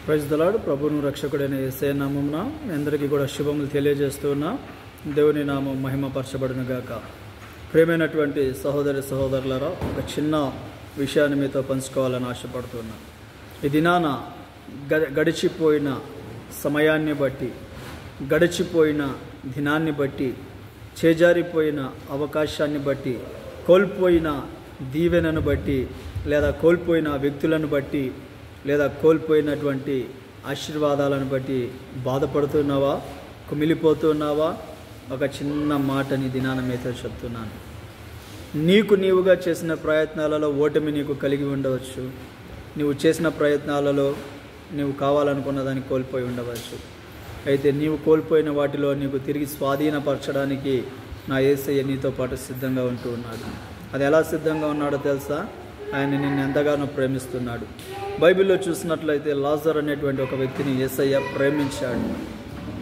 Praise the lord. ప్రభువును రక్షకుడైన యేసయ్య నామమున అందరికీ కూడా శుభములు తెలియజేస్తున్నా. దేవుని నామం మహిమపరచబడును గాక. ప్రియమైనటువంటి సహోదరి సహోదరులారా, ఒక చిన్న విషయాన్ని మీతో పంచుకోవాలని ఆశపడుతున్నా. ఈ దినాన గడిచిపోయిన సమయాన్ని బట్టి, గడిచిపోయిన దినాన్ని బట్టి, చేజారిపోయిన అవకాశాన్ని బట్టి, కోల్పోయిన దీవెనను బట్టి, లేదా కోల్పోయిన వ్యక్తులను బట్టి, లేదా కోల్పోయినటువంటి ఆశీర్వాదాలను బట్టి బాధపడుతున్నావా, కుమిలిపోతున్నావా? ఒక చిన్న మాటని దినాన మీతో చెప్తున్నాను. నీవుగా చేసిన ప్రయత్నాలలో ఓటమి నీకు కలిగి ఉండవచ్చు. నీవు చేసిన ప్రయత్నాలలో నీవు కావాలనుకున్న దాన్ని కోల్పోయి ఉండవచ్చు. అయితే నీవు కోల్పోయిన వాటిలో నీకు తిరిగి స్వాధీనపరచడానికి నా యేసయ్య నీతో పాటు సిద్ధంగా ఉంటూ ఉన్నాడు. అది ఎలా సిద్ధంగా ఉన్నాడో తెలుసా? ఆయన నిన్ను ఎంతగానో ప్రేమిస్తున్నాడు. బైబిల్లో చూసినట్లయితే లాజర్ అనేటువంటి ఒక వ్యక్తిని యేసయ్య ప్రేమించాడు.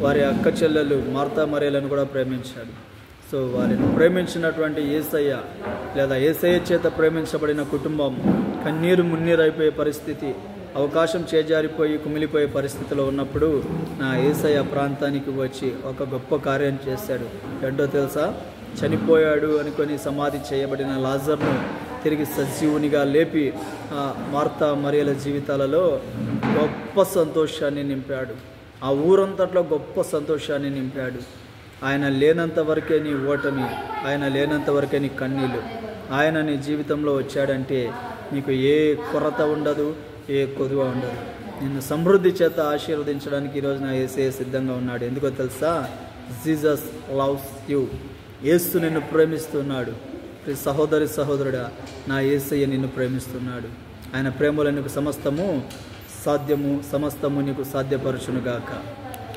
వారి అక్క చెల్లెలు మార్తా మరియలను కూడా ప్రేమించాడు. సో వారిని ప్రేమించినటువంటి యేసయ్య, లేదా యేసయ్య చేత ప్రేమించబడిన కుటుంబం కన్నీరు మున్నీరైపోయే పరిస్థితి, అవకాశం చేజారిపోయి కుమిలిపోయే పరిస్థితిలో ఉన్నప్పుడు నా యేసయ్య ప్రాంతానికి వచ్చి ఒక గొప్ప కార్యం చేశాడు. ఏంటో తెలుసా? చనిపోయాడు అనుకొని సమాధి చేయబడిన లాజర్ను తిరిగి సజీవునిగా లేపి మార్తా మరియల జీవితాలలో గొప్ప సంతోషాన్ని నింపాడు. ఆ ఊరంతట్లో గొప్ప సంతోషాన్ని నింపాడు. ఆయన లేనంత వరకే నీ ఓటమి, ఆయన లేనంత వరకే నీ కన్నీళ్ళు. ఆయన నీ జీవితంలో వచ్చాడంటే నీకు ఏ కొరత ఉండదు, ఏ కొదువ ఉండదు. నిన్ను సమృద్ధి చేత ఆశీర్వదించడానికి ఈరోజు నా యేసయ్య సిద్ధంగా ఉన్నాడు. ఎందుకో తెలుసా? Jesus loves you. యేసు నిన్ను ప్రేమిస్తున్నాడు. సహోదరి సహోదరుడా, నా యేసయ్య నిన్ను ప్రేమిస్తున్నాడు. ఆయన ప్రేమలో నీకు సమస్తము సాధ్యము, సమస్తము నీకు సాధ్యపరచునుగాక.